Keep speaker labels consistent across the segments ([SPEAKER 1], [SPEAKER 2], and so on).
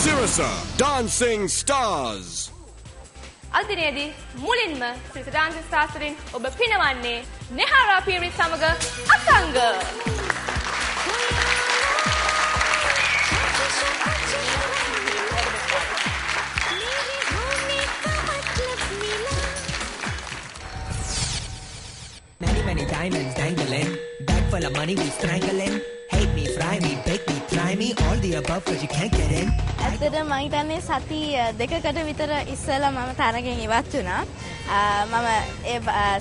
[SPEAKER 1] Sirasa Dancing Stars.
[SPEAKER 2] අදිනේදී මුලින්ම සිත dancing stars වලින් ඔබ පිනවන්නේ නෙහාරා පීරිස් සමග Asanga.
[SPEAKER 3] Many diamonds dangling, bag full of money we strangling. Hate me, fry me, bake me, try me, all the above cause you can't get in.
[SPEAKER 4] ඇත්තටම මම හිතන්නේ සති දෙකකට විතර ඉස්සෙල්ලා මම තරගෙන් ඉවත් වුණා. මම ඒ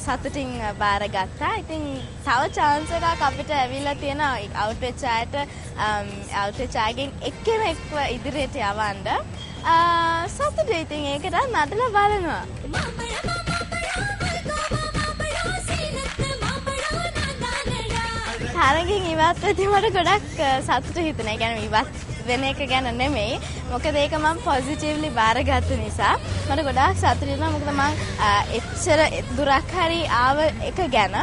[SPEAKER 4] සතුටින් බාරගත්තා. ඉතින් තව chance එකක් අපිට ඇවිල්ලා තියෙනවා out වෙච්ච අයට out වෙච්ච අයගෙන් එක්කෙනෙක්ව ඉදිරියට යවන්න. සතුටුයි. ඉතින් ඒකට නටලා බලනවා. තරගෙන් ඉවත් වෙද්දී මට ගොඩක් සතුටු හිතුණා. ඒ කියන්නේ ඉවත් වෙන එක ගැන නෙමෙයි. මොකද ඒක මම පොසිටිව්ලි බාරගත්ත නිසා මට ගොඩාක් සතුටු වෙනවා. මොකද මම එච්චර දුරක් හරි ආව එක ගැන.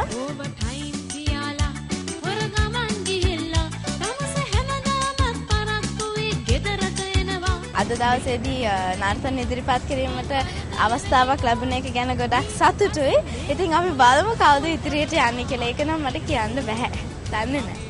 [SPEAKER 4] අද දවසේදී නර්තන ඉදිරිපත් කිරීමට අවස්ථාවක් ලැබුණ එක ගැන ගොඩක් සතුටුයි. ඉතින් අපි බලමු කවුද ඉදිරියට යන්නේ කියලා. ඒක නම් මට කියන්න බෑ. දන්නේ නැහැ.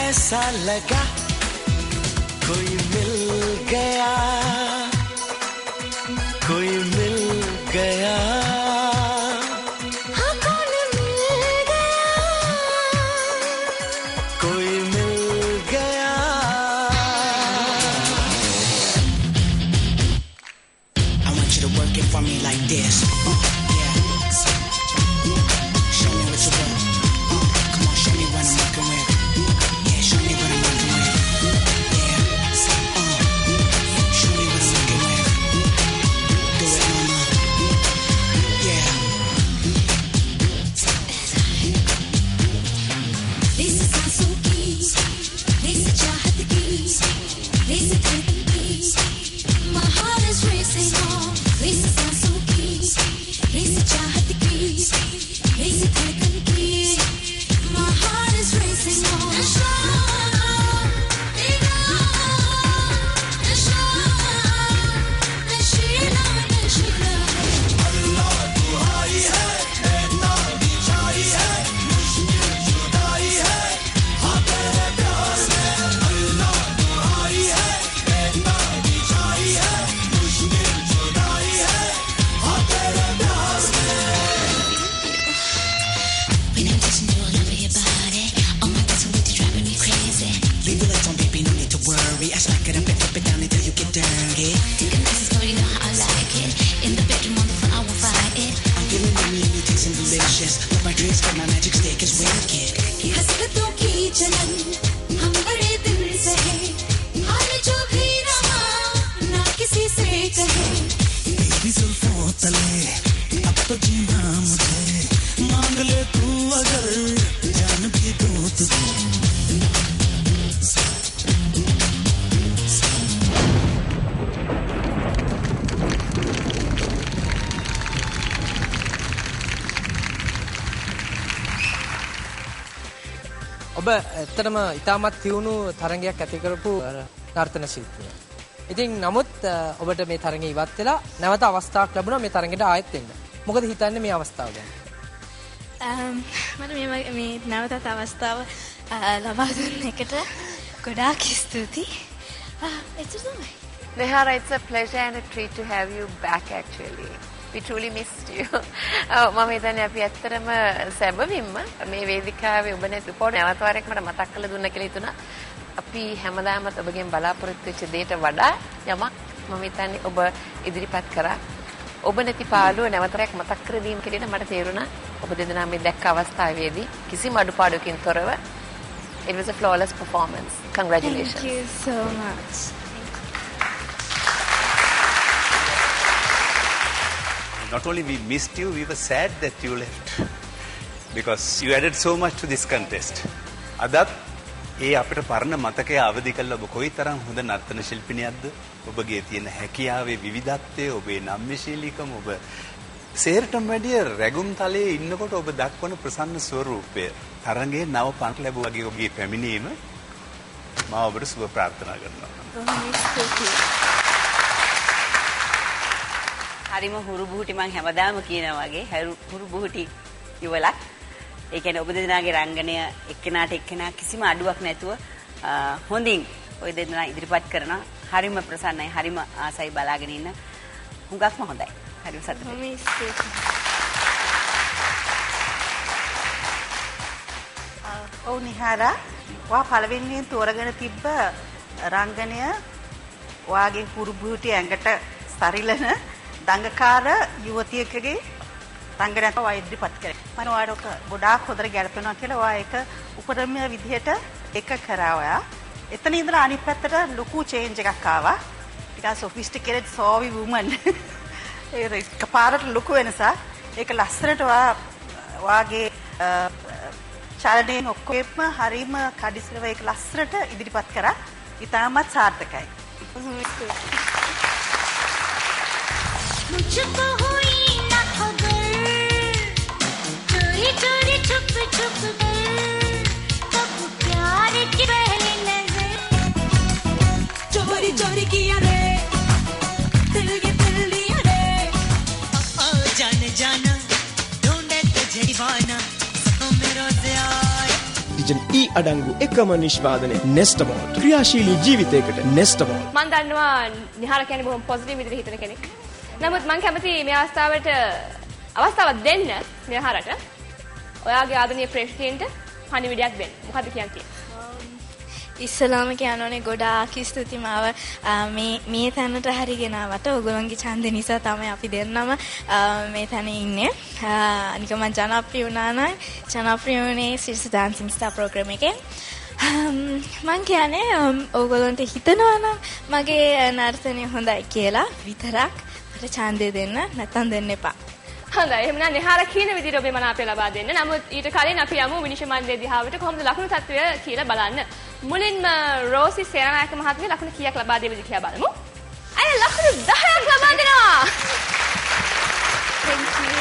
[SPEAKER 5] ऐसा लगा कोई मिल गया, कोई मिल गया।
[SPEAKER 6] हाँ कौन मिल गया,
[SPEAKER 5] कोई मिल गया।
[SPEAKER 3] I want you to work it for me like this. Yeah. Show me what you want. Come on, show me what I'm working with. Show me what I'm working with. Yeah. Show me what I'm working with. Do it, mama. Yeah.
[SPEAKER 6] This सांसों की, this चाहत की, this धड़कन की, my heart is racing on. This सांसों की, this चाहत की, दिस धड़कन की, my heart is racing on. हसरतों की जलन हम बड़े दिल से हैं, हाल जो भी रहा ना किसी से कहे।
[SPEAKER 5] मेरी जुल्फों तले अब तो जीना मुझे, मांग ले तू अगर जान भी दो तुझे।
[SPEAKER 7] ඔබ ඇත්තටම ඉතාමත් තියුණු තරඟයක් ඇති කරපු නර්තන ශිල්පියෙක්. ඉතින් නමුත් ඔබට මේ තරඟය ඉවත් වෙලා නැවත අවස්ථාවක් ලැබුණා මේ තරඟයට ආයෙත් එන්න. මොකද හිතන්නේ මේ අවස්ථාව ගැන?
[SPEAKER 4] මට මේ නැවතත් අවස්ථාව ලබා දුන්න එකට ගොඩාක් ස්තුතියි. එච්චර තමයි.
[SPEAKER 8] Nehara, it's a pleasure and a treat to have you back actually. We truly missed you. මම හිතන්නේ අපි ඇත්තටම සැබවින්ම මේ වේදිකාවේ ඔබ නැති පොඩ නැවත වරක් මට මතක් කරලා දුන්න කියලා හිතුණා. අපි හැමදාමත් ඔබගෙන් බලාපොරොත්තු වෙච්ච දෙයට වඩා යමක් මම හිතන්නේ ඔබ ඉදිරිපත් කරා. ඔබ නැති පාළුව නැවතරක් මතක් කර දීම කියලා මට තේරුණා. ඔබ දෙදෙනා මේ දැක්ක අවස්ථාවේදී කිසිම අඩුපාඩුවකින් තොරව it was a flawless performance. Congratulations.
[SPEAKER 4] Thank you so much.
[SPEAKER 9] Not only we missed you, we were sad that you left. Because you added so much to this contest. අදත් ඒ අපිට පරණ මතකය අවදි කළ ඔබ කොයිතරම් හොඳ නර්තන ශිල්පිනියක්ද? ඔබගේ තියෙන හැකියාවේ විවිධත්වය, ඔබේ නම්‍යශීලීකම, ඔබ සේරටම වැඩිය රැගුම් තලයේ ඉන්නකොට ඔබ දක්වන ප්‍රසන්න ස්වරූපය, තරඟේ නව පන්ට ලැබුවා වගේ ඔබගේ පැමිණීම මම ඔබට සුබ ප්‍රාර්ථනා කරනවා.
[SPEAKER 10] හරිම හුරු බුහුටි මං හැමදාම කියනවා වගේ හුරු බුහුටි යුවලක්. ඒ කියන්නේ ඔබ දෙදෙනාගේ රංගනය එක්කෙනාට එක්කෙනා කිසිම අඩුවක් නැතුව හොඳින් ඔය දෙදෙනා ඉදිරිපත් කරනවා. හරිම ප්‍රසන්නයි, හරිම ආසයි බලාගෙන ඉන්න. හුඟක්ම හොඳයි. හරිම සතුටුයි.
[SPEAKER 11] ඔව් නිහාරා, ඔයා පළවෙනියෙන් තෝරගෙන තිබ්බ රංගනය ඔයාගේ හුරු බුහුටි ඇඟට සරිලන දංගකාර යුවතියකගේ රංගනයක් ඔයා ඉදිරිපත් කරේ. මම ඔයාට ගොඩාක් හොඳට ගැලපෙනවා කියලා ඔයා ඒක උපරිම විදිහට එක කරා ඔයා. එතන ඉඳලා අනිත් පැත්තට ලොකු චේන්ජ් එකක් ආවා. ටිකක් සොෆිස්ටිකේටඩ් සෝවි වුමන්. ඒක පාරට ලොකු වෙනසක්. ඒක ලස්සනට ඔයාගේ චලනයේ ඔක්කොම හරීම කඩිසරව ඒක ලස්සනට ඉදිරිපත් කරා. ඉතාමත් සාර්ථකයි.
[SPEAKER 6] मुझको हुई न खबर चोरी चोरी छुप छुप कब प्यार की पहली नजर
[SPEAKER 5] चोरी चोरी किया रे दिल दिया रे जाने जाना ढूंढे तुझे दीवाना सपनों में रोज आए
[SPEAKER 1] ඉතින් ඊ අඩංගු එකම නිෂ්පාදනය නෙස්ටමෝල්. ක්‍රියාශීලී ජීවිතයකට නෙස්ටමෝල්.
[SPEAKER 2] මම දන්නවා නිහාර කියන්නේ බොහොම පොසිටිව් විදිහට හිතන කෙනෙක්. නමුත් මම කැමති මේ අවස්ථාවක් දෙන්න නිහාරට. ඔයාගේ ආදරණීය ප්‍රේක්ෂකයන්ට පණිවිඩයක් දෙන්න. මොකද්ද කියන්නේ?
[SPEAKER 4] ඉස්සලාම කියනෝනේ ගොඩාක් ස්තුති මාව මේ තැනට හරිගෙන ආවට. ඔයගොල්ලන්ගේ ඡන්ද නිසා තමයි අපි දෙන්නම මේ තැන ඉන්නේ. අනික මම ජනප්‍රිය වුණා නම් ජනප්‍රිය වුණේ සිරිස ඩාන්සින් ස්ටාර් ප්‍රෝග්‍රෑම් එකෙන්. මං කියන්නේ ඔයගොල්ලන්ට හිතනවා නම් මගේ නර්තනය හොඳයි කියලා විතරක් මට ඡන්දය දෙන්න, නැත්නම් දෙන්න එපා.
[SPEAKER 2] හොඳයි. එහෙනම් නිහාර කියන විදිහට ඔබේ මනාපය ලබා දෙන්න. නමුත් ඊට කලින් අපි යමු විනිශ්චය මණ්ඩලයේ දිහාවට කොහොමද ලකුණු තත්ත්වය කියලා බලන්න. මුලින්ම රෝසි සේනානායක මහත්මිය ලකුණු කීයක් ලබා දෙවිද කියලා බලමු. අය ලකුණු 10ක් ලබා දෙනවා. Thank you.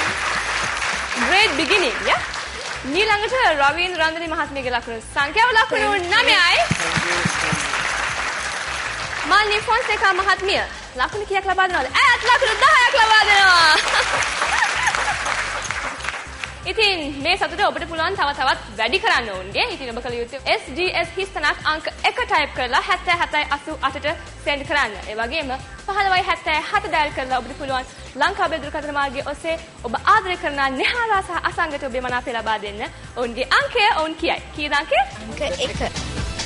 [SPEAKER 2] Great beginning, yeah? ඊළඟට රවීන්ද්‍ර රන්දනි මහත්මියගේ ලකුණු සංඛ්‍යාව ලකුණු 9යි. මාල්නි ෆොන්සේකා මහත්මිය ලකුණු කීයක් ලබා දෙනවද? ඇයත් ලකුණු 10ක් ලබා දෙනවා. ඉතින් මේ සතුට ඔබට පුළුවන් තවත් වැඩි කරන්න ඕන්ගේ. ඉතින් ඔබ කළ යුත්තේ SDS හිස්තනක් අංක 1 ටයිප් කරලා 7788ට සෙන්ඩ් කරන්න. ඒ වගේම 1577 ඩයල් කරලා ඔබට පුළුවන් ලංකාවේ දුරකථන මාර්ගයේ ඔස්සේ ඔබ ආදරය කරන නිහාරා සහ අසංගත ඔබේ මනාපය ලබා දෙන්න. ඔවුන්ගේ අංකය ඔවුන් කියයි. කීයද අංකය?
[SPEAKER 4] අංක 1.